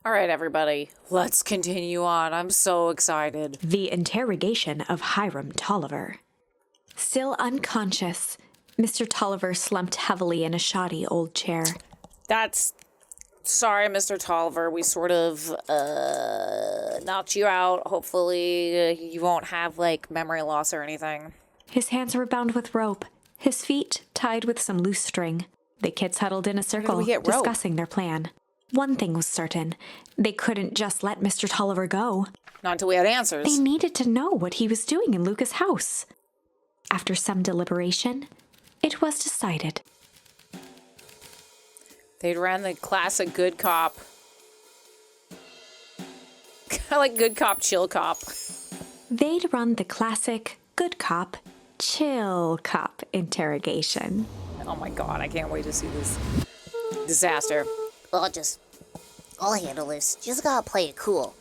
All right, everybody, let's continue on. I'm so excited. The interrogation of Hiram Tolliver. Still unconscious, Mr. Tolliver slumped heavily in a shoddy old chair. Sorry, Mr. Tolliver. We sort of, knocked you out. Hopefully, you won't have, memory loss or anything. His hands were bound with rope, his feet tied with some loose string. The kids huddled in a circle, discussing their plan. One thing was certain. They couldn't just let Mr. Tolliver go. Not until we had answers. They needed to know what he was doing in Luka's house. After some deliberation, it was decided. They'd ran the classic good cop. Kind of like good cop, chill cop. They'd run the classic good cop, chill cop interrogation. Oh my god, I can't wait to see this disaster. I'll handle this. Just gotta play it cool.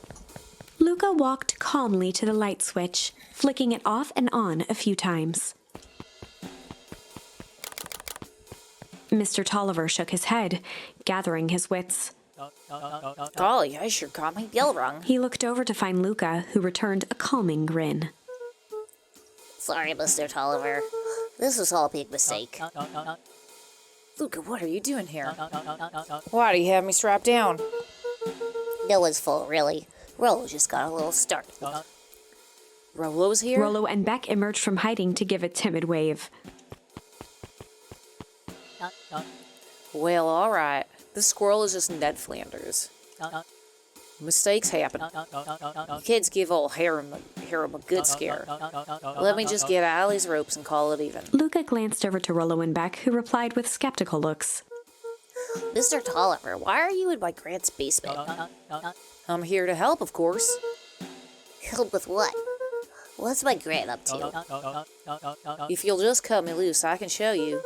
Luka walked calmly to the light switch, flicking it off and on a few times. Mr. Tolliver shook his head, gathering his wits. Golly, I sure got my bell rung. He looked over to find Luka, who returned a calming grin. Sorry, Mr. Tolliver. This was all a big mistake. Luka, what are you doing here? Why do you have me strapped down? No one's fault, really. Rolo just got a little start. Rolo's here? Rolo and Beck emerged from hiding to give a timid wave. Well, all right. The squirrel is just Ned Flanders. Mistakes happen. Kids give old Hiram a good scare. Let me just get out of these ropes and call it even. Luka glanced over to Rolo and Beck, who replied with skeptical looks. Mr. Tolliver, why are you in my Grant's basement? I'm here to help, of course. Help with what? What's my Grant up to? If you'll just cut me loose, I can show you.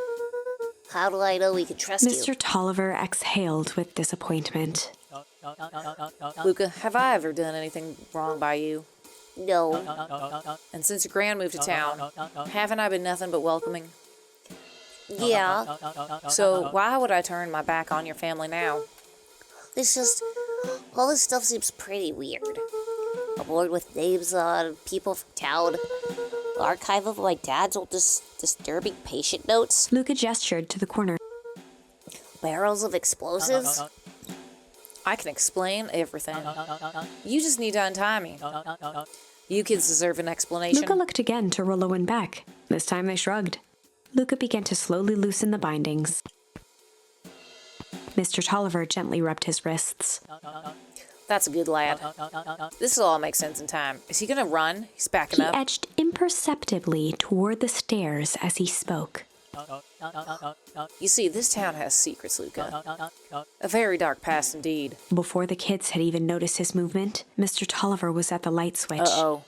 How do I know we can trust Mr. you? Tolliver exhaled with disappointment. Luka, have I ever done anything wrong by you? No. And since your grand moved to town, haven't I been nothing but welcoming? Yeah. So why would I turn my back on your family now? It's just, all this stuff seems pretty weird. A board with names on people from town. Archive of my dad's old disturbing patient notes. Luka gestured to the corner. Barrels of explosives. I can explain everything. You just need to untie me. You kids deserve an explanation. Luka looked again to Rolo and Beck. This time they shrugged. Luka began to slowly loosen the bindings. Mr. Tolliver gently rubbed his wrists. That's a good lad. This will all make sense in time. Is he gonna run? He's backing He up. edged imperceptibly toward the stairs as he spoke. You see, this town has secrets, Luka. A very dark past indeed. Before the kids had even noticed his movement, Mr. Tolliver was at the light switch. Uh-oh.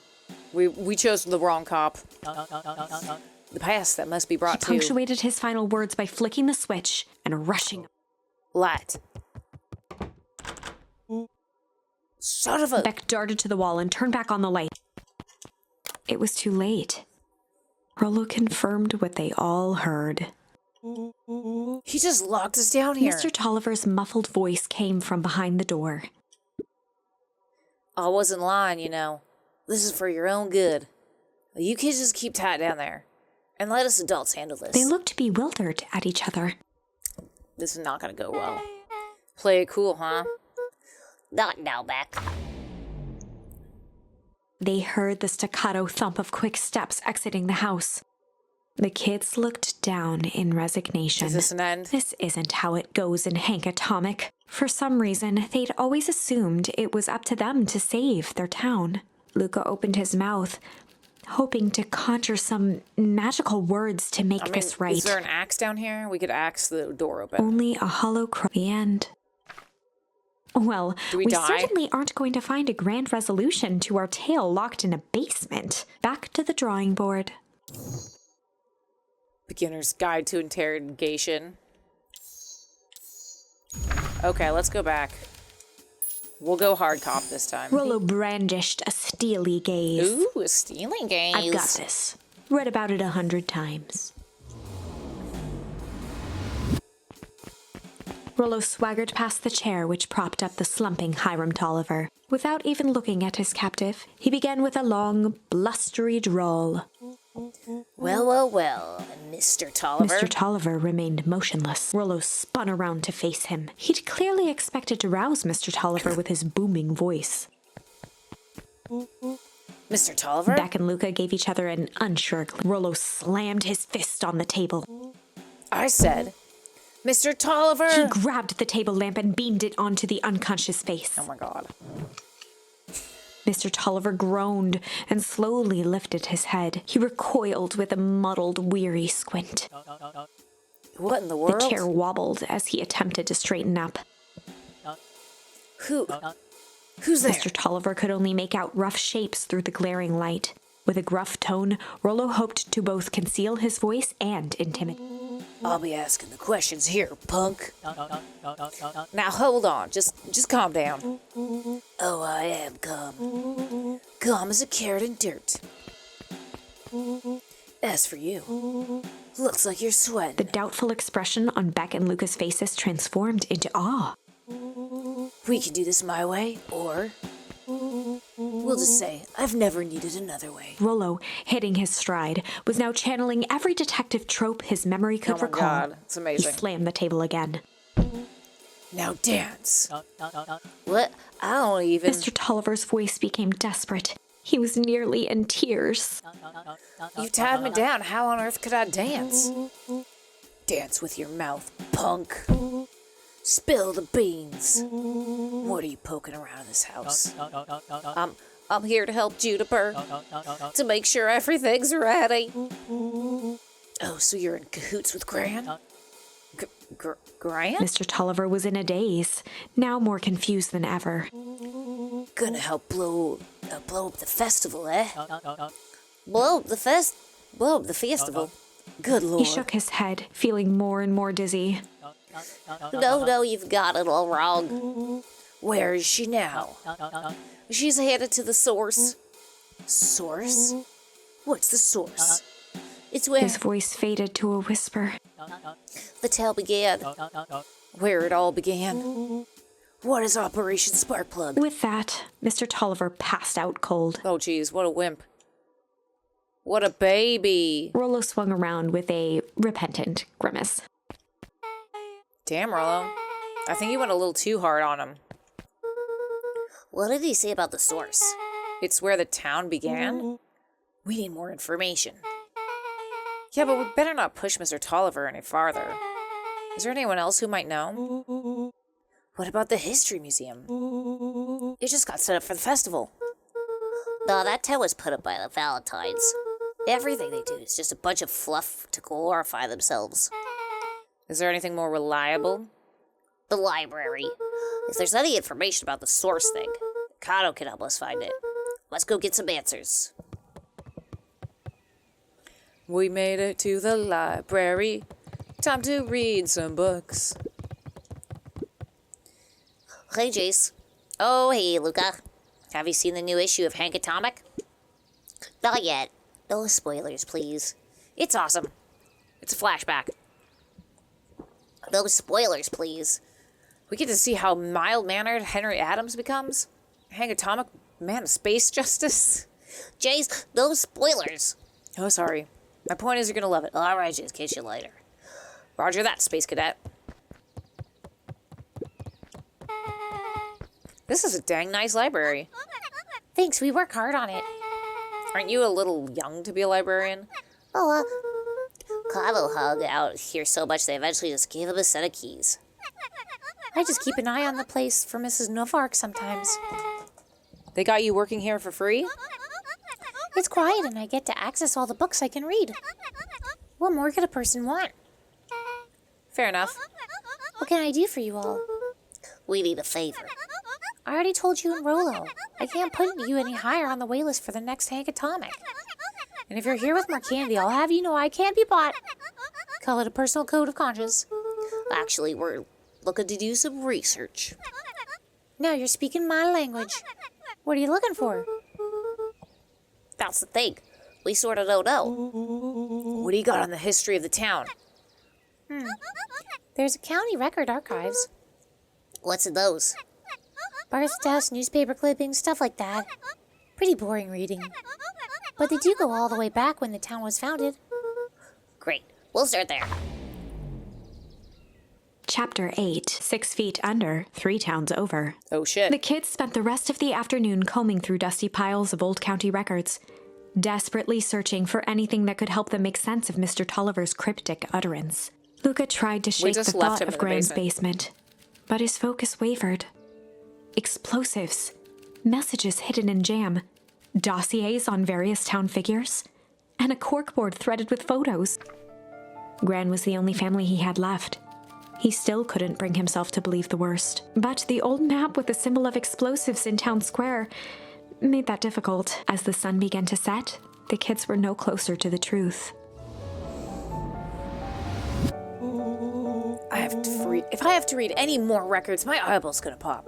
We chose the wrong cop. The past that must be brought He to... punctuated his final words by flicking the switch and rushing. Light. Son of a... Beck darted to the wall and turned back on the light. It was too late. Rolo confirmed what they all heard. He just locked us down here. Mr. Tolliver's muffled voice came from behind the door. I wasn't lying, you know. This is for your own good. You kids just keep tight down there. And let us adults handle this. They looked bewildered at each other. This is not gonna go well. Play it cool, huh? Not now, Beck. They heard the staccato thump of quick steps exiting the house. The kids looked down in resignation. Is this an end? This isn't how it goes in Hank Atomic. For some reason, they'd always assumed it was up to them to save their town. Luka opened his mouth, hoping to conjure some magical words to make this right. Is there an axe down here? We could axe the door open. Only a hollow cry. The end. Well, we die? Certainly aren't going to find a grand resolution to our tale locked in a basement. Back to the drawing board. Beginner's Guide to Interrogation. Okay, let's go back. We'll go hard cop this time. Rolo brandished a steely gaze. Ooh, a stealing gaze. I've got this. Read about it 100 times. Rolo swaggered past the chair which propped up the slumping Hiram Tolliver. Without even looking at his captive, he began with a long, blustery drawl. Well, Mr. Tolliver. Mr. Tolliver remained motionless. Rolo spun around to face him. He'd clearly expected to rouse Mr. Tolliver with his booming voice. Mr. Tolliver? Beck and Luka gave each other an unsure glance. Rolo slammed his fist on the table. I said, Mr. Tolliver! He grabbed the table lamp and beamed it onto the unconscious face. Oh my god. Mr. Tolliver groaned and slowly lifted his head. He recoiled with a muddled, weary squint. What in the world? The chair wobbled as he attempted to straighten up. Who's there? Mr. Tolliver could only make out rough shapes through the glaring light. With a gruff tone, Rolo hoped to both conceal his voice and intimidate. I'll be asking the questions here, punk. Now hold on, just calm down. Oh, I am calm. Calm as a carrot in dirt. As for you, looks like you're sweating. The doubtful expression on Beck and Luka's faces transformed into awe. We can do this my way, or we'll just say, I've never needed another way. Rolo, hitting his stride, was now channeling every detective trope his memory could recall. God, it's amazing. He slammed the table again. Now dance. What? I don't even... Mr. Tolliver's voice became desperate. He was nearly in tears. You tied me down. How on earth could I dance? Dance with your mouth, punk. Spill the beans. What are you poking around in this house? I'm here to help Juniper. To make sure everything's ready. Oh, so you're in cahoots with Gran? Gran? Mr. Tolliver was in a daze, now more confused than ever. Gonna help blow up the festival, eh? Blow up the festival. Good lord. He shook his head, feeling more and more dizzy. No, you've got it all wrong. Where is she now? She's headed to the source. Source? What's the source? It's where His voice faded to a whisper. the tale began. Where it all began? What is Operation Sparkplug? With that, Mr. Tolliver passed out cold. Oh, geez, what a wimp. What a baby. Rolo swung around with a repentant grimace. Damn, Rolo. I think you went a little too hard on him. What did he say about the source? It's where the town began? We need more information. Yeah, but we better not push Mr. Tolliver any farther. Is there anyone else who might know? What about the History Museum? It just got set up for the festival. No, that tale was put up by the Valentines. Everything they do is just a bunch of fluff to glorify themselves. Is there anything more reliable? The library. If there's any information about the source thing, Kato can help us find it. Let's go get some answers. We made it to the library. Time to read some books. Hey, Jace. Oh, hey, Luka. Have you seen the new issue of Hank Atomic? Not yet. No spoilers, please. It's awesome. It's a flashback. No spoilers, please. We get to see how mild-mannered Henry Adams becomes. Hank Atomic, man of space justice. Jace, no spoilers. Oh, sorry. My point is you're gonna love it. All right, Jace, catch you later. Roger that, Space Cadet. This is a dang nice library. Thanks, we work hard on it. Aren't you a little young to be a librarian? Oh, Kato hung out here so much they eventually just gave him a set of keys. I just keep an eye on the place for Mrs. Novark sometimes. They got you working here for free? It's quiet and I get to access all the books I can read. What more could a person want? Fair enough. What can I do for you all? We need a favor. I already told you and Rolo. I can't put you any higher on the waitlist for the next Hank Atomic. And if you're here with more candy, I'll have you know I can't be bought. Call it a personal code of conscience. Actually, we're looking to do some research. Now you're speaking my language. What are you looking for? That's the thing. We sort of don't know. What do you got on the history of the town? There's a county record archives. What's in those? Bar stuffs, newspaper clippings, stuff like that. Pretty boring reading. But they do go all the way back when the town was founded. Great. We'll start there. Chapter 8, 6 Feet Under, 3 Towns Over. Oh shit. The kids spent the rest of the afternoon combing through dusty piles of old county records, desperately searching for anything that could help them make sense of Mr. Tolliver's cryptic utterance. Luka tried to shake the just left thought him of in the Graham's basement, but his focus wavered. Explosives, messages hidden in jam, dossiers on various town figures, and a corkboard threaded with photos. Gran was the only family he had left. He still couldn't bring himself to believe the worst. But the old map with the symbol of explosives in town square made that difficult. As the sun began to set, the kids were no closer to the truth. If I have to read any more records, my eyeball's gonna pop.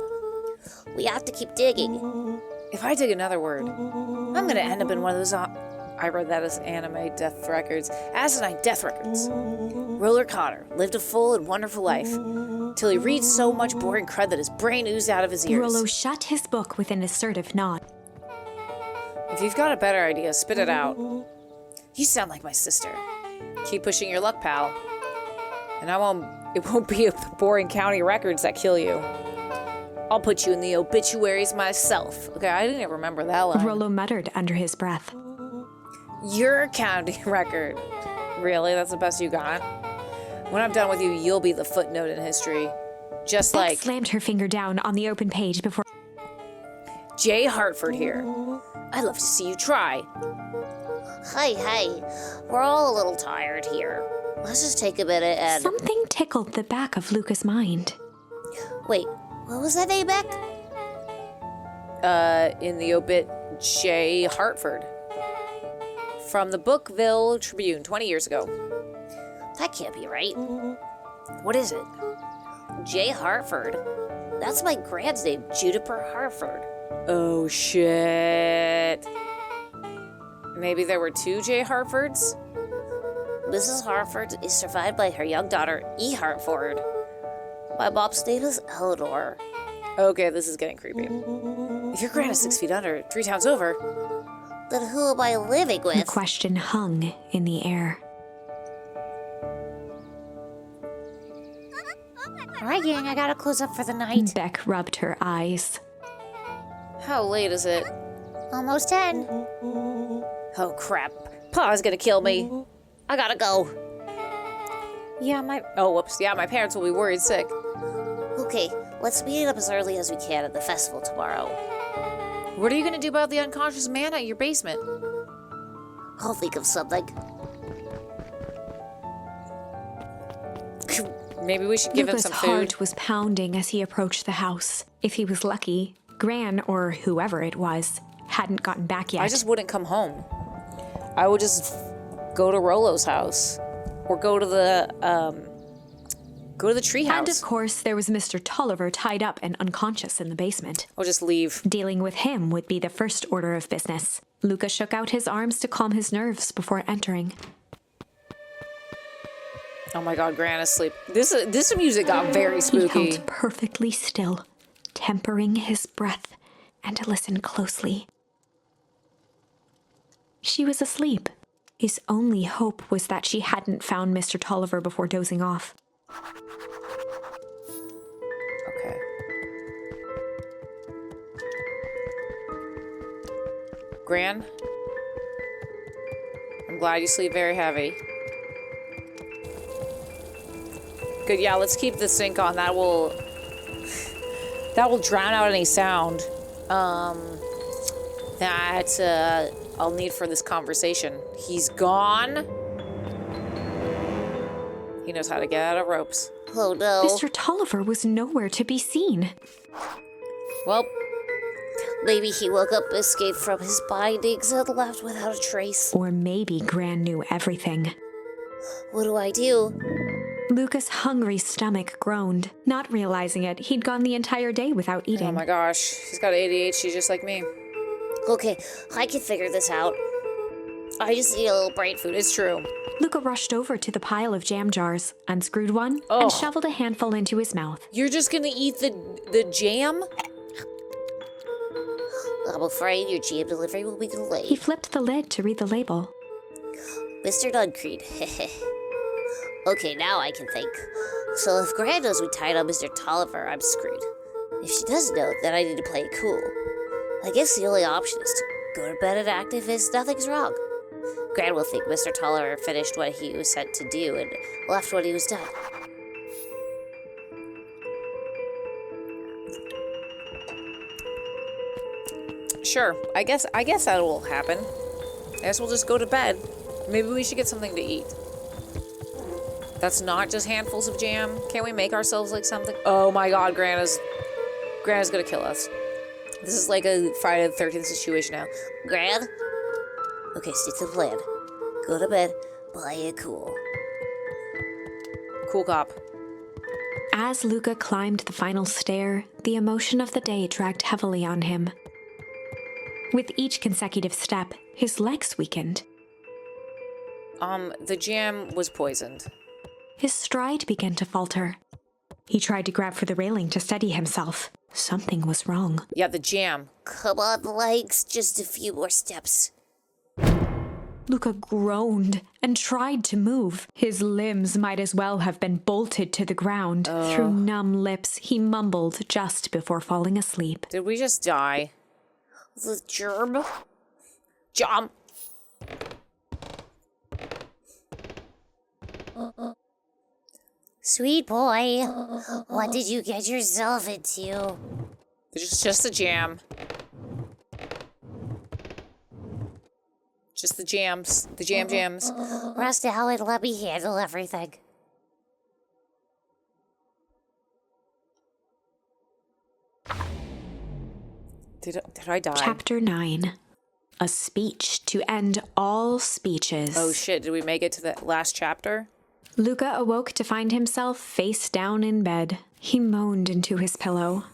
We have to keep digging. If I dig another word, I'm gonna end up in one of those. I read that as anime death records. Asinine death records. Roller Cotter lived a full and wonderful life till he read so much boring crud that his brain oozed out of his ears. Rolo shut his book with an assertive nod. If you've got a better idea, spit it out. You sound like my sister. Keep pushing your luck, pal. And it won't be the boring county records that kill you. I'll put you in the obituaries myself. Okay, I didn't even remember that line. Rolo muttered under his breath. Your county record. Really? That's the best you got? When I'm done with you, you'll be the footnote in history. Just Beck like slammed her finger down on the open page before... Jay Hartford here. I'd love to see you try. Hey, we're all a little tired here. Let's just take a minute and... Something tickled the back of Luka's mind. Wait, what was that name back? In the obit, Jay Hartford. From the Bookville Tribune 20 years ago. That can't be right. What is it? Jay Hartford. That's my grand's name, Juniper Hartford. Oh, shit. Maybe there were 2 Jay Hartfords? Mrs. Hartford is survived by her young daughter, E. Hartford. My mom's name is Eleanor. Okay, this is getting creepy. If your grand is 6 feet under, 3 towns over... Then who am I living The with? question hung in the air. All right, gang, I gotta close up for the night. Beck rubbed her eyes. How late is it? Almost 10. Oh, crap. Pa's gonna kill me. I gotta go. My parents will be worried sick. Okay, let's meet up as early as we can at the festival tomorrow. What are you gonna do about the unconscious man at your basement? I'll think of something. Maybe we should give him Luka's some food. heart was pounding as he approached the house. If he was lucky, Gran, or whoever it was, hadn't gotten back yet. I just wouldn't come home. I would just go to Rolo's house. Or go to the tree And house. of course, there was Mr. Tolliver tied up and unconscious in the basement. I'll just leave. Dealing with him would be the first order of business. Luka shook out his arms to calm his nerves before entering. Oh my god, Gran is asleep. This music got very He spooky. held perfectly still, tempering his breath, and listened closely. She was asleep. His only hope was that she hadn't found Mr. Tolliver before dozing off. Okay. Gran? I'm glad you sleep very heavy. Good, yeah, let's keep the sync on. That will drown out any sound that I'll need for this conversation. He's gone. He knows how to get out of ropes. Oh no. Mr. Tolliver was nowhere to be seen. Well, Maybe he woke up, escaped from his bindings, and left without a trace. Or maybe Gran knew everything. What do I do? Luka's hungry stomach groaned. Not realizing it, he'd gone the entire day without eating. oh my gosh, he's got ADHD just like me. Okay, I can figure this out. I just need a little brain food. It's true. Luka rushed over to the pile of jam jars, unscrewed one, and shoveled a handful into his mouth. You're just gonna eat the jam? I'm afraid your jam delivery will be He delayed. flipped the lid to read the label. Mr. Nuncrede. Okay, now I can think. So if Gran knows we tied on Mr. Tolliver, I'm screwed. If she doesn't know, then I need to play it cool. I guess the only option is to go to bed and act as if nothing's wrong. Gran will think Mr. Tolliver finished what he was sent to do and left when he was done. Sure, I guess that will happen. I guess we'll just go to bed. Maybe we should get something to eat. That's not just handfuls of jam. Can't we make ourselves like something? Oh my god, Grandma's gonna kill us. This is like a Friday the 13th situation now. Gran? Okay, stick to the plan. Go to bed, play it cool. Cool cop. As Luka climbed the final stair, the emotion of the day dragged heavily on him. With each consecutive step, his legs weakened. The jam was poisoned. His stride began to falter. He tried to grab for the railing to steady himself. Something was wrong. Yeah, the jam. Come on, legs, just a few more steps. Luka groaned and tried to move. His limbs might as well have been bolted to the ground. Through numb lips, he mumbled just before falling asleep. Did we just die? The germ? Jump! Sweet boy, what did you get yourself into? It's just the jam. Just the jams. The jams. Rest now and let me handle everything. Did I die? Chapter 9. A speech to end all speeches. Oh shit, did we make it to the last chapter? Luka awoke to find himself face down in bed. He moaned into his pillow.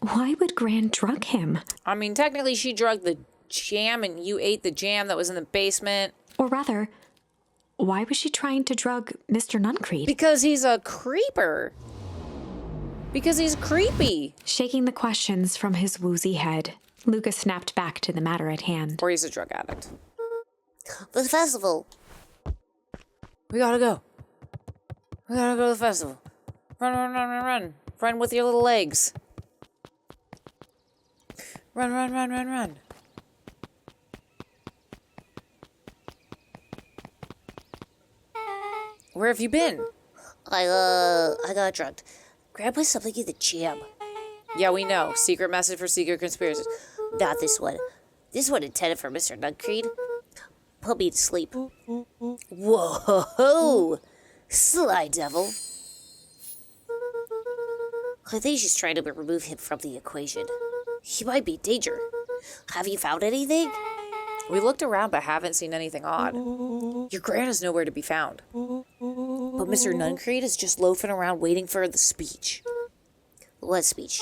Why would Gran drug him? I mean, technically she drugged the jam and you ate the jam that was in the basement. Or rather, why was she trying to drug Mr. Nuncrede? Because he's a creeper. Because he's creepy. Shaking the questions from his woozy head, Luka snapped back to the matter at hand. Or he's a drug addict. The festival. We gotta go. We gotta go to the festival. Run. Run with your little legs. Run. Where have you been? I got drugged. Grab me something in the jam. Yeah, we know. Secret message for secret conspiracies. Not this one. This one intended for Mr. Nuncrede. Put me to sleep. Whoa! Sly devil. I think she's trying to remove him from the equation. He might be in danger. Have you found anything? We looked around but haven't seen anything odd. Your Gran is nowhere to be found. But Mr. Nuncrede is just loafing around waiting for the speech. What speech?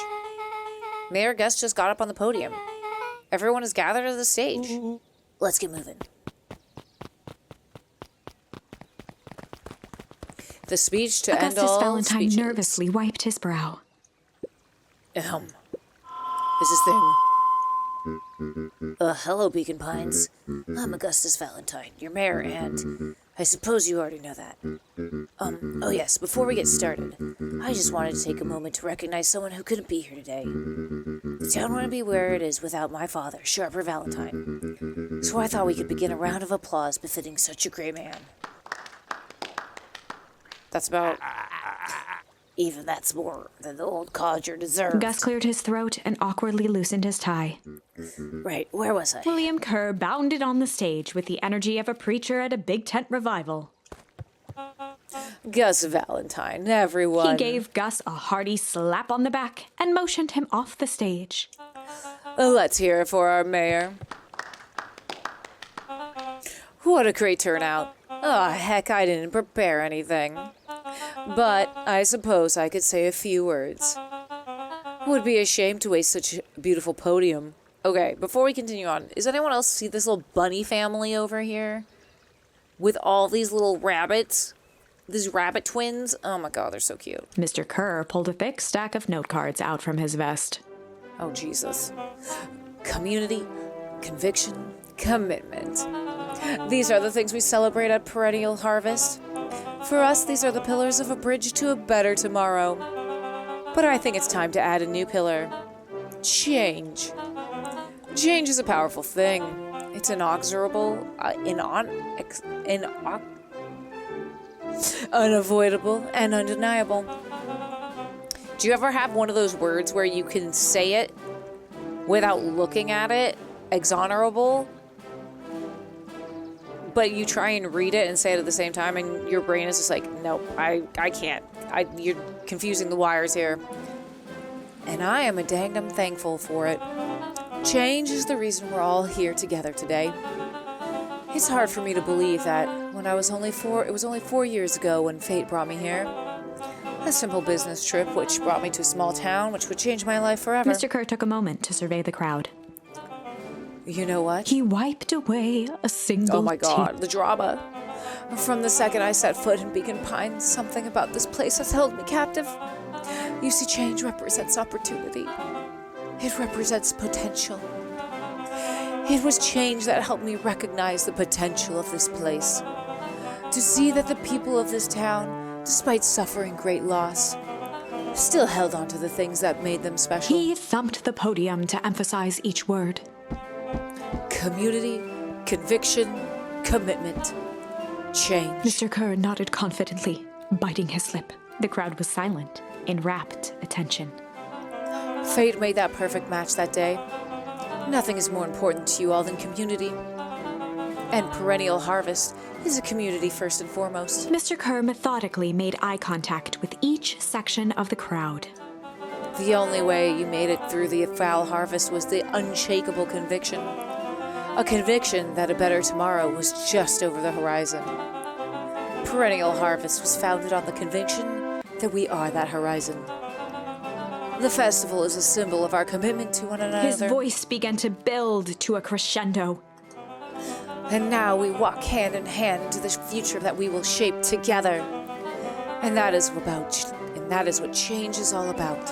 Mayor Guest just got up on the podium. Everyone is gathered at the stage. Let's get moving. The speech to end Augustus all Valentine speeches. nervously wiped his brow. Is this thing? Hello, Beacon Pines. I'm Augustus Valentine, your mayor, and I suppose you already know that. Oh yes, before we get started, I just wanted to take a moment to recognize someone who couldn't be here today. The town wouldn't be where it is without my father, Sharper Valentine. So I thought we could begin a round of applause befitting such a great man. That's about... Even that's more than the old codger deserves. Gus cleared his throat and awkwardly loosened his tie. Right, where was I? William Kerr bounded on the stage with the energy of a preacher at a big tent revival. Gus Valentine, everyone. He gave Gus a hearty slap on the back and motioned him off the stage. Let's hear it for our mayor. What a great turnout. Oh, heck, I didn't prepare anything. But I suppose I could say a few words. Would be a shame to waste such a beautiful podium. Okay, before we continue on, does anyone else see this little bunny family over here? with all these little rabbits. These rabbit twins. Oh my god, they're so cute. Mr. Kerr pulled a thick stack of note cards out from his vest. Oh, Jesus. Community, conviction, commitment. These are the things we celebrate at Perennial Harvest. For us, these are the pillars of a bridge to a better tomorrow. But I think it's time to add a new pillar. Change. Change is a powerful thing. It's inexorable, unavoidable, and undeniable. Do you ever have one of those words where you can say it without looking at it? Exonerable? But you try and read it and say it at the same time, and your brain is just like, nope, I can't. You're confusing the wires here. And I am a dangdom thankful for it. Change is the reason we're all here together today. It's hard for me to believe that when I was only 4, it was only 4 years ago when fate brought me here. A simple business trip which brought me to a small town which would change my life forever. Mr. Kerr took a moment to survey the crowd. You know what? He wiped away a single Oh my god, tear. the drama. From the second I set foot in Beacon Pines, something about this place has held me captive. You see, change represents opportunity. It represents potential. It was change that helped me recognize the potential of this place. To see that the people of this town, despite suffering great loss, still held on to the things that made them special. He thumped the podium to emphasize each word. Community, conviction, commitment, change. Mr. Kerr nodded confidently, biting his lip. The crowd was silent, in rapt attention. Fate made that perfect match that day. Nothing is more important to you all than community. And Perennial Harvest is a community first and foremost. Mr. Kerr methodically made eye contact with each section of the crowd. The only way you made it through the foul harvest was the unshakable conviction. A conviction that a better tomorrow was just over the horizon. Perennial Harvest was founded on the conviction that we are that horizon. The festival is a symbol of our commitment to one another. His voice began to build to a crescendo. And now we walk hand in hand into the future that we will shape together. And that is what change is all about.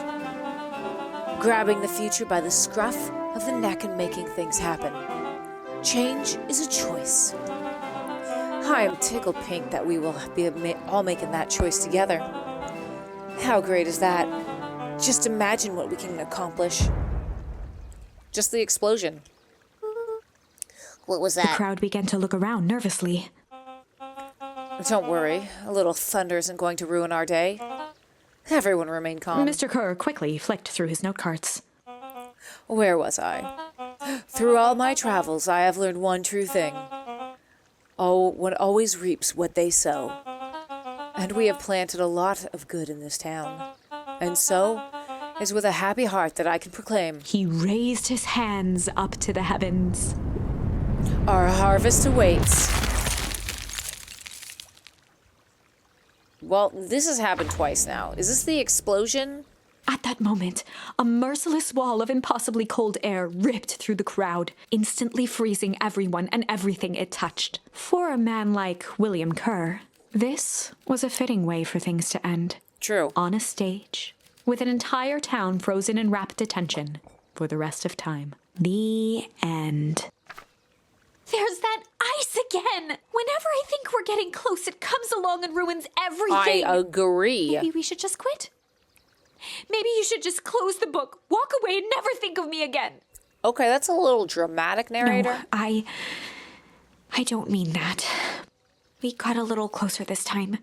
Grabbing the future by the scruff of the neck and making things happen. Change is a choice. I am tickled pink that we will be all making that choice together. How great is that? Just imagine what we can accomplish. Just the explosion. What was The that? crowd began to look around nervously. Don't worry, a little thunder isn't going to ruin our day. Everyone remain calm. Mr. Kerr quickly flicked through his note cards. Where was I? Through all my travels, I have learned one true thing. Oh, one always reaps what they sow. And we have planted a lot of good in this town. And so, it's with a happy heart that I can proclaim, He raised his hands up to the heavens. our harvest awaits. Well, this has happened twice now. Is this the explosion? At that moment, a merciless wall of impossibly cold air ripped through the crowd, instantly freezing everyone and everything it touched. For a man like William Kerr, this was a fitting way for things to end. True. On a stage, with an entire town frozen in rapt attention for the rest of time. The end. There's that ice again! Whenever I think we're getting close, it comes along and ruins everything. I agree. Maybe we should just quit? Maybe you should just close the book, walk away, and never think of me again. Okay, that's a little dramatic, narrator. No, I don't mean that. We got a little closer this time.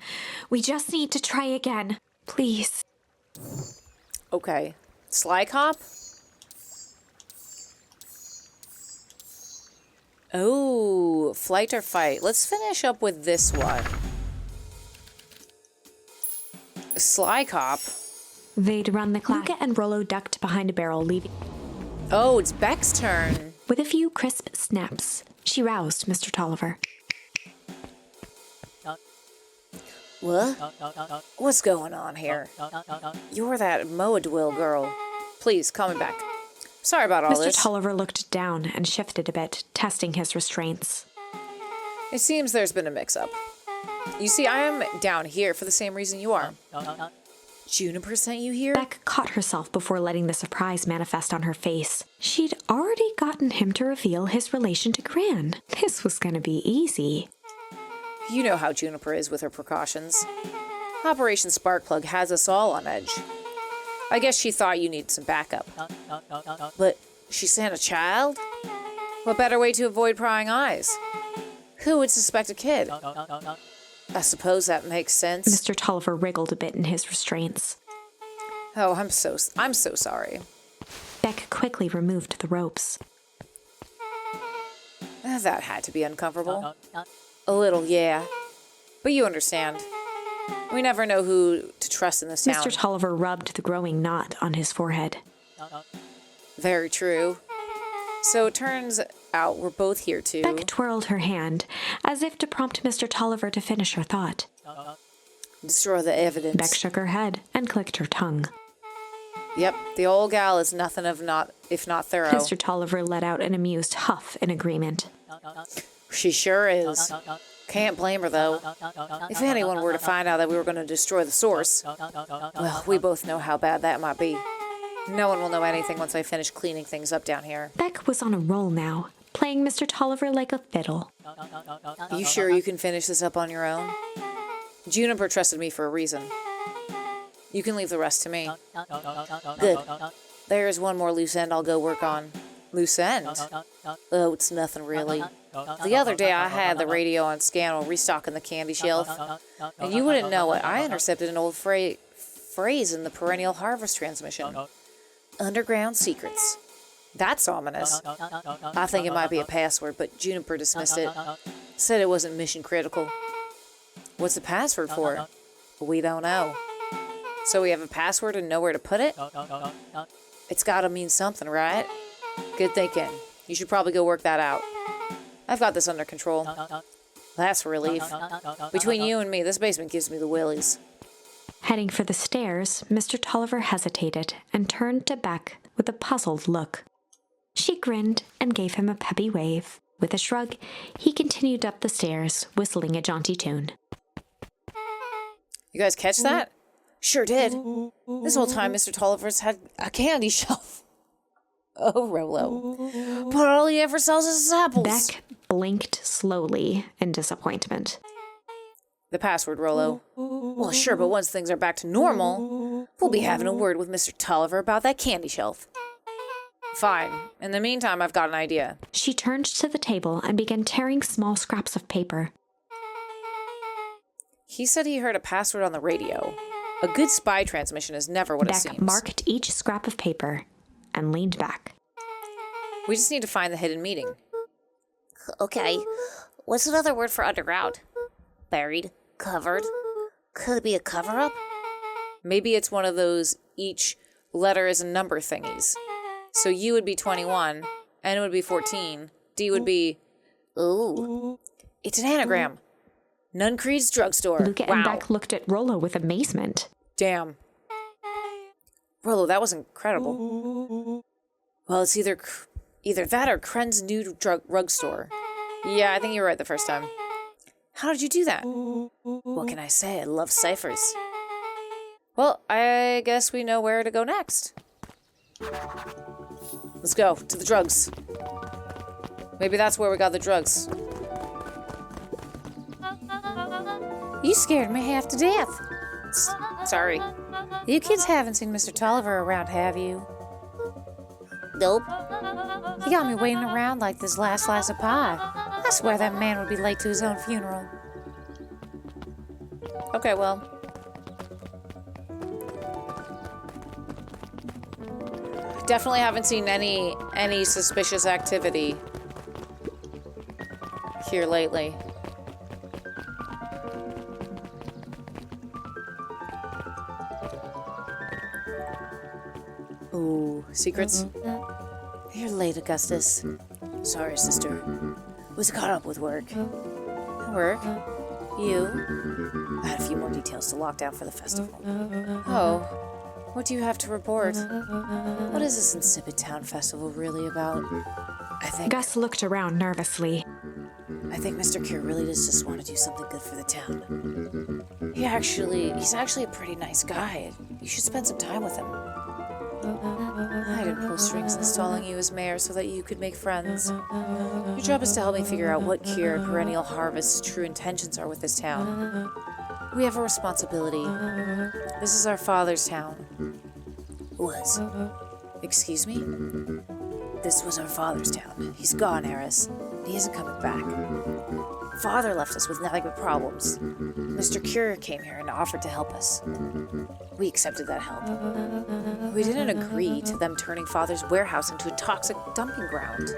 We just need to try again. Please. Okay. Sly Cop? Oh, flight or fight. Let's finish up with this one. Sly Cop. They'd run the clock. Luka and Rolo ducked behind a barrel, leaving. Oh, it's Beck's turn. With a few crisp snaps, she roused Mr. Tolliver. What? What's going on here? You're that Moadwill girl. Please, call me back. Sorry about all Mr. this. Tolliver looked down and shifted a bit, testing his restraints. It seems there's been a mix-up. You see, I am down here for the same reason you are. Juniper sent you here? Beck caught herself before letting the surprise manifest on her face. She'd already gotten him to reveal his relation to Gran. This was going to be easy. You know how Juniper is with her precautions. Operation Sparkplug has us all on edge. I guess she thought you needed some backup. But she sent a child? What better way to avoid prying eyes? Who would suspect a kid? I suppose that makes sense. Mr. Tolliver wriggled a bit in his restraints. Oh, I'm so sorry. Beck quickly removed the ropes. That had to be uncomfortable. A little, yeah. But you understand. We never know who to trust in this town. Mr. Tolliver rubbed the growing knot on his forehead. Very true. So it turns out we're both here to... Beck twirled her hand, as if to prompt Mr. Tolliver to finish her thought. Destroy the evidence. Beck shook her head and clicked her tongue. Yep, the old gal is nothing if not thorough. Mr. Tolliver let out an amused huff in agreement. She sure is. Can't blame her, though. If anyone were to find out that we were going to destroy the source, well, we both know how bad that might be. No one will know anything once I finish cleaning things up down here. Beck was on a roll now, playing Mr. Tolliver like a fiddle. You sure you can finish this up on your own? Juniper trusted me for a reason. You can leave the rest to me. Good. There's one more loose end I'll go work on. Loose end? Oh, it's nothing really. The other day I had the radio on scan while restocking the candy shelf. And you wouldn't know it. I intercepted an old phrase in the perennial harvest transmission. Underground secrets. That's ominous. I think it might be a password, but Juniper dismissed it. Said it wasn't mission critical. What's the password for? We don't know. So we have a password and nowhere to put it? It's gotta mean something, right? Good thinking. You should probably go work that out. I've got this under control. That's a relief. Between you and me, this basement gives me the willies. Heading for the stairs, Mr. Tolliver hesitated and turned to Beck with a puzzled look. She grinned and gave him a peppy wave. With a shrug, he continued up the stairs, whistling a jaunty tune. You guys catch that? Sure did. This whole time, Mr. Tolliver's had a candy shelf. Oh, Rolo. But all he ever sells is apples. Beck blinked slowly in disappointment. The password, Rolo. Well, sure, but once things are back to normal, we'll be having a word with Mr. Tolliver about that candy shelf. Fine. In the meantime, I've got an idea. She turned to the table and began tearing small scraps of paper. He said he heard a password on the radio. A good spy transmission is never what it seems. Beck marked each scrap of paper and leaned back. We just need to find the hidden meeting. Okay. What's another word for underground? Buried? Covered? Could it be a cover-up? Maybe it's one of those each letter is a number thingies. So U would be 21, N would be 14, D would be... Ooh. It's an anagram. Nuncrede's Drugstore. Luka and Beck looked at Rolo with amazement. Damn. Rolo, that was incredible. Well, it's either that or Kren's new drugstore. Yeah, I think you were right the first time. How did you do that? What can I say? I love ciphers. Well, I guess we know where to go next. Let's go to the drugs. Maybe that's where we got the drugs. You scared me half to death. Sorry. You kids haven't seen Mr. Tolliver around, have you? Nope. He got me waiting around like this last slice of pie. I swear that man would be late to his own funeral. Okay, well. Definitely haven't seen any suspicious activity here lately. Ooh, secrets? You're late, Augustus. Sorry, sister. Was caught up with work. Work? You? I had a few more details to lock down for the festival. Oh, what do you have to report? What is this insipid town festival really about? I think... Gus looked around nervously. I think Mr. Cure really does just want to do something good for the town. He's actually a pretty nice guy. You should spend some time with him. I didn't pull strings installing you as mayor so that you could make friends. Your job is to help me figure out what Cure and Perennial Harvest's true intentions are with this town. We have a responsibility. This is our father's town. Was. Excuse me? This was our father's town. He's gone, Eris. He isn't coming back. Father left us with nothing but problems. Mr. Cure came here and offered to help us. We accepted that help. We didn't agree to them turning Father's warehouse into a toxic dumping ground.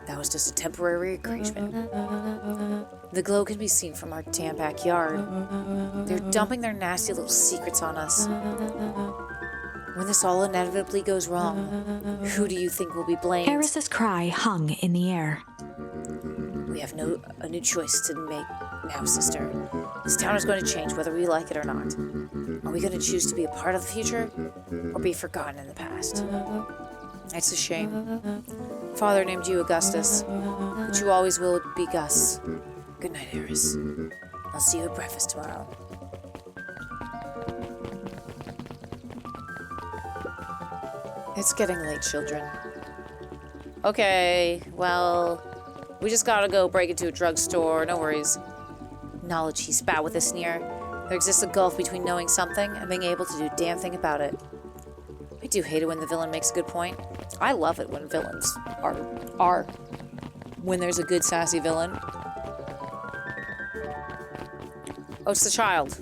That was just a temporary arrangement. The glow can be seen from our damn backyard. They're dumping their nasty little secrets on us. When this all inevitably goes wrong, who do you think will be blamed? Eris's cry hung in the air. We have a new choice to make now, sister. This town is going to change whether we like it or not. Are we going to choose to be a part of the future or be forgotten in the past? It's a shame. Father named you Augustus, but you always will be Gus. Good night, Eris. I'll see you at breakfast tomorrow. It's getting late, children. Okay, well, we just gotta go break into a drugstore, no worries. Knowledge, he spat with a sneer. There exists a gulf between knowing something and being able to do a damn thing about it. I do hate it when the villain makes a good point. I love it when villains are when there's a good sassy villain. Oh, it's the child.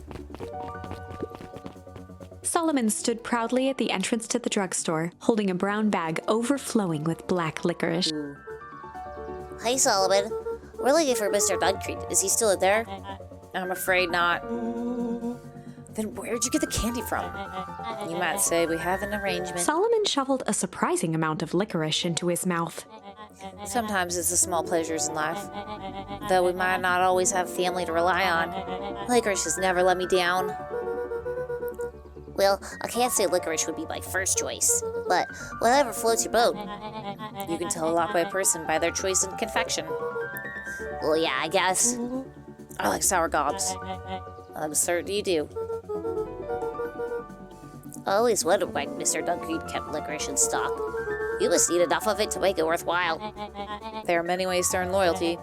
Solomon stood proudly at the entrance to the drugstore, holding a brown bag overflowing with black licorice. Hi, Solomon. We're looking for Mr. Nuncrede. Is he still in there? I'm afraid not. Then where'd you get the candy from? You might say we have an arrangement. Solomon shoveled a surprising amount of licorice into his mouth. Sometimes it's the small pleasures in life. Though we might not always have family to rely on, licorice has never let me down. Well, I can't say licorice would be my first choice, but whatever floats your boat. You can tell a lot by a person by their choice in confection. Well, yeah, I guess. I like sour gobs. I'm certain you do. I always wondered why Mr. Nuncrede kept licorice in stock. You must eat enough of it to make it worthwhile. There are many ways to earn loyalty.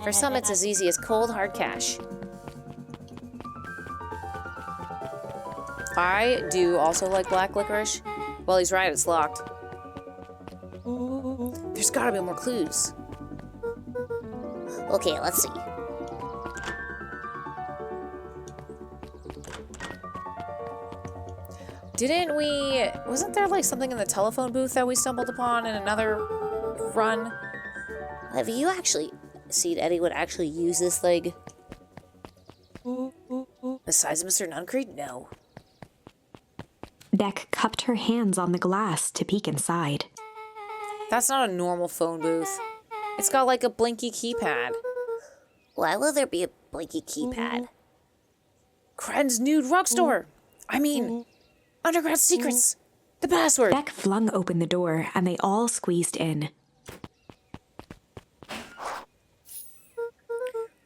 For some, it's as easy as cold, hard cash. I do also like black licorice. Well, he's right, it's locked. There's gotta be more clues. Okay, let's see. Wasn't there like something in the telephone booth that we stumbled upon in another run? Have you actually seen anyone actually use this thing? Besides Mr. Nuncrede? No. Beck cupped her hands on the glass to peek inside. That's not a normal phone booth. It's got like a blinky keypad. Why will there be a blinky keypad? Cren's new drugstore. I mean, Underground Secrets. The password. Beck flung open the door and they all squeezed in.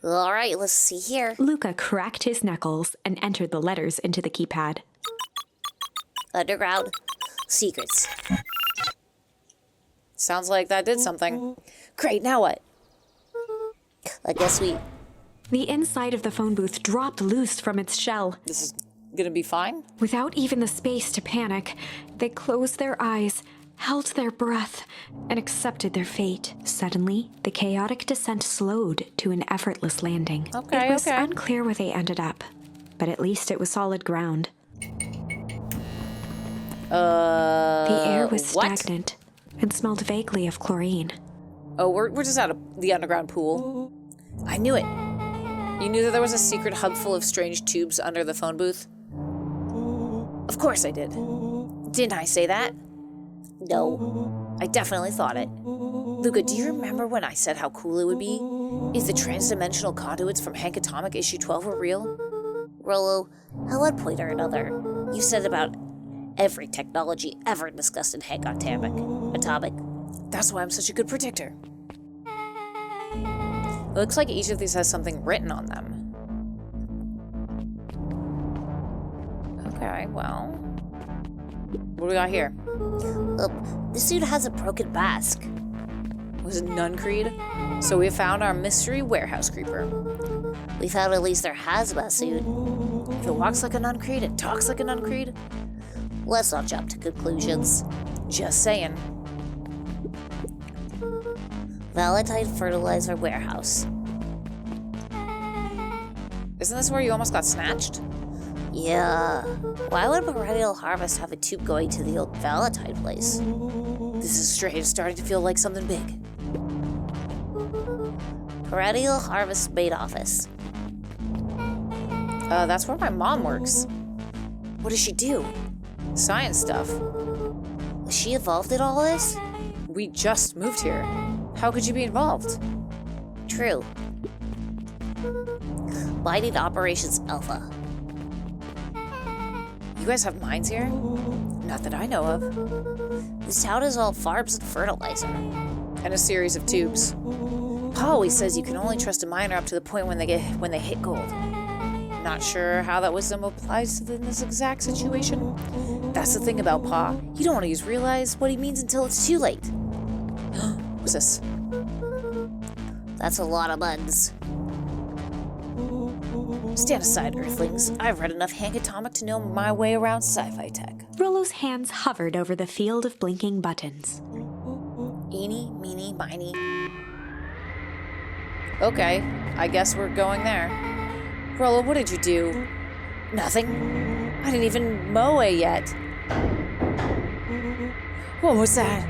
All right, let's see here. Luka cracked his knuckles and entered the letters into the keypad. Underground Secrets. Sounds like that did something. Great, now what? I guess we... The inside of the phone booth dropped loose from its shell. This is gonna be fine? Without even the space to panic, they closed their eyes, held their breath, and accepted their fate. Suddenly, the chaotic descent slowed to an effortless landing. Okay, it was okay. unclear where they ended up, but at least it was solid ground. The air was stagnant and smelled vaguely of chlorine. Oh, we're just out of the underground pool. I knew it. You knew that there was a secret hub full of strange tubes under the phone booth? Of course I did. Didn't I say that? No. I definitely thought it. Luka, do you remember when I said how cool it would be if the transdimensional conduits from Hank Atomic issue 12 were real? Rolo, at one point or another, you said about every technology ever discussed in Hank Atomic. That's why I'm such a good predictor. It looks like each of these has something written on them. Okay, well... what do we got here? This dude has a broken mask. Was it Nuncrede? So we found our mystery warehouse creeper. We found at least their hazmat suit. If it walks like a Nuncrede and talks like a Nuncrede, Let's not jump to conclusions. just saying. Valentine Fertilizer Warehouse. Isn't this where you almost got snatched? Yeah. Why would Perennial Harvest have a tube going to the old Valentine place? This is straight. It's starting to feel like something big. Perennial Harvest main office. That's where my mom works. What does she do? Science stuff. Was she involved in all this? We just moved here. How could you be involved? True. Mining Operations Alpha. You guys have mines here? Not that I know of. This town is all farms and fertilizer. And a series of tubes. Pa always says you can only trust a miner up to the point when they hit gold. Not sure how that wisdom applies to this exact situation. That's the thing about Pa. You don't want to realize what he means until it's too late. What's this? That's a lot of buns. Stand aside, Earthlings. I've read enough Hank Atomic to know my way around sci-fi tech. Rolo's hands hovered over the field of blinking buttons. Eeny, meeny, miny. Okay, I guess we're going there. Rolo, what did you do? Nothing. I didn't even mow it yet. What was that?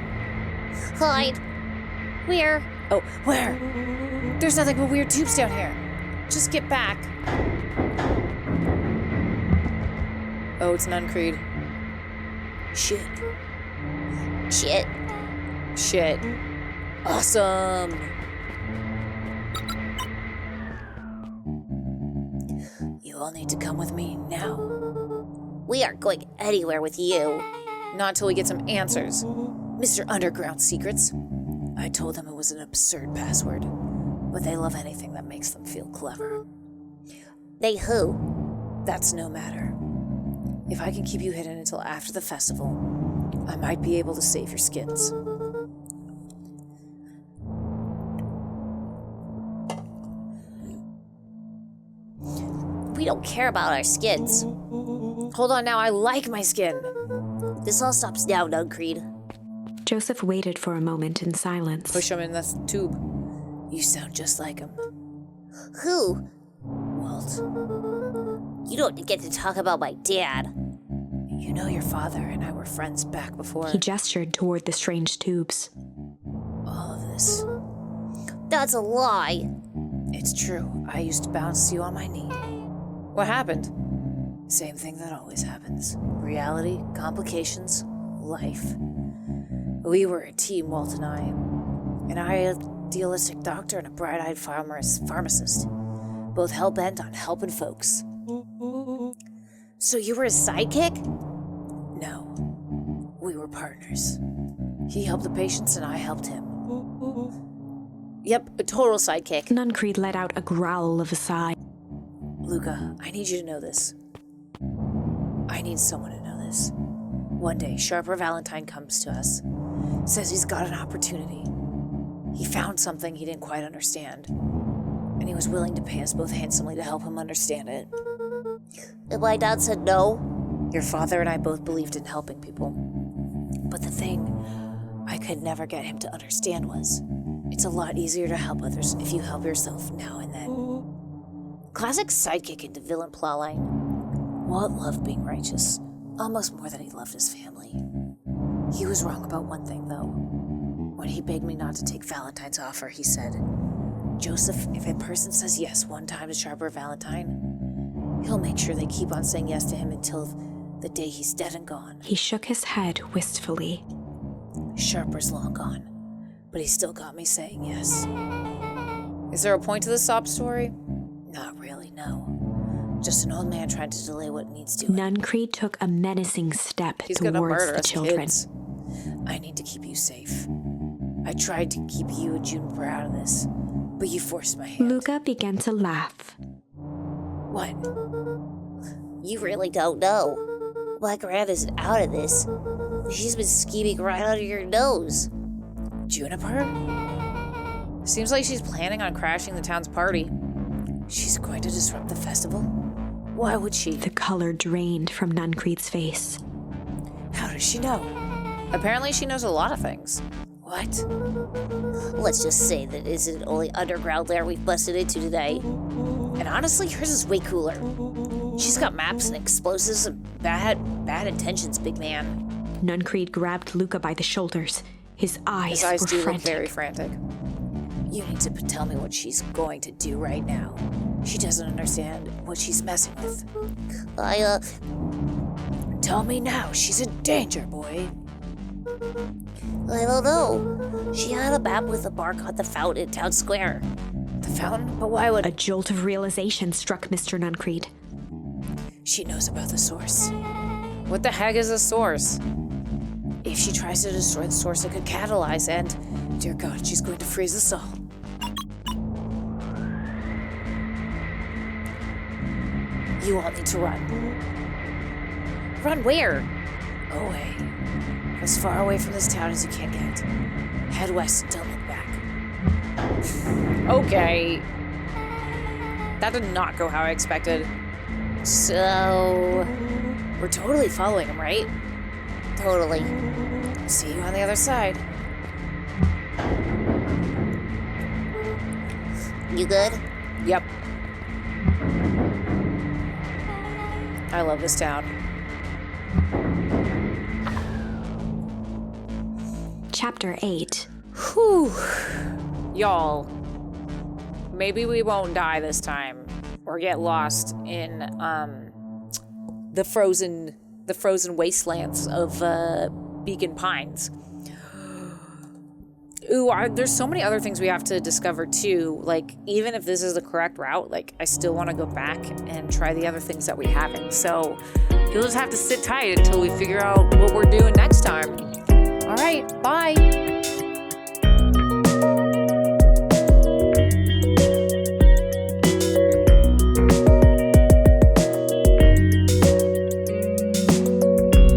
Hide. Where? Oh, where? There's nothing but weird tubes down here. Just get back. Oh, it's Nuncrede. Shit. Shit. Shit. Awesome. You all need to come with me now. We aren't going anywhere with you. Not until we get some answers. Mr. Underground Secrets. I told them it was an absurd password, but they love anything that makes them feel clever. They who? That's no matter. If I can keep you hidden until after the festival, I might be able to save your skins. We don't care about our skins. Hold on now, I like my skin. This all stops now, Nuncrede. Joseph waited for a moment in silence. Push him in the tube. You sound just like him. Who? Walt. You don't get to talk about my dad. You know your father and I were friends back before He gestured toward the strange tubes. all of this. That's a lie. It's true. I used to bounce you on my knee. What happened? Same thing that always happens. Reality, complications, life. We were a team, Walt and I. An idealistic doctor and a bright-eyed pharmacist. Both hell-bent on helping folks. So you were his sidekick? No. We were partners. He helped the patients and I helped him. Yep, a total sidekick. Nuncrede let out a growl of a sigh. Luka, I need you to know this. I need someone to know this. One day, Sharper Valentine comes to us. Says he's got an opportunity. He found something he didn't quite understand. And he was willing to pay us both handsomely to help him understand it. And my dad said no. Your father and I both believed in helping people. But the thing I could never get him to understand was, it's a lot easier to help others if you help yourself now and then. Classic sidekick into villain plotline. Walt loved being righteous, almost more than he loved his family. He was wrong about one thing, though. When he begged me not to take Valentine's offer, he said, Joseph, if a person says yes one time to Sharper Valentine, he'll make sure they keep on saying yes to him until the day he's dead and gone. He shook his head wistfully. Sharper's long gone, but he still got me saying yes. Is there a point to this sob story? Not really, no. Just an old man trying to delay what needs doing. Nuncrede took a menacing step He's gonna towards murder the us children. kids. I need to keep you safe. I tried to keep you and Juniper out of this, but you forced my hand. Luka began to laugh. What? You really don't know. Black Rat isn't out of this. She's been scheming right under your nose. Juniper? Seems like she's planning on crashing the town's party. She's going to disrupt the festival? Why would she? The color drained from Nuncrede's face. How does she know? Apparently she knows a lot of things. What? Let's just say that isn't the only underground lair we've busted into today. And honestly, hers is way cooler. She's got maps and explosives and bad intentions, big man. Nuncrede grabbed Luka by the shoulders. His eyes do were frantic. look very frantic. You need to tell me what she's going to do right now. She doesn't understand what she's messing with. Tell me now. She's in danger, boy. I don't know. She had a map with a mark on the fountain in town square. The fountain? But why would... A jolt of realization struck Mr. Nuncrede. She knows about the source. What the heck is a source? If she tries to destroy the source, it could catalyze and, dear God, she's going to freeze us all. You all need to run. Run where? Away. As far away from this town as you can get. Head west and don't look back. Okay. That did not go how I expected. So... We're totally following him, right? Totally. See you on the other side. You good? Yep. I love this town. Chapter 8. Whew. Y'all, maybe we won't die this time or get lost in the frozen wastelands of Beacon Pines. Ooh, there's so many other things we have to discover too. Like, even if this is the correct route, like, I still want to go back and try the other things that we haven't. So you'll just have to sit tight until we figure out what we're doing next time.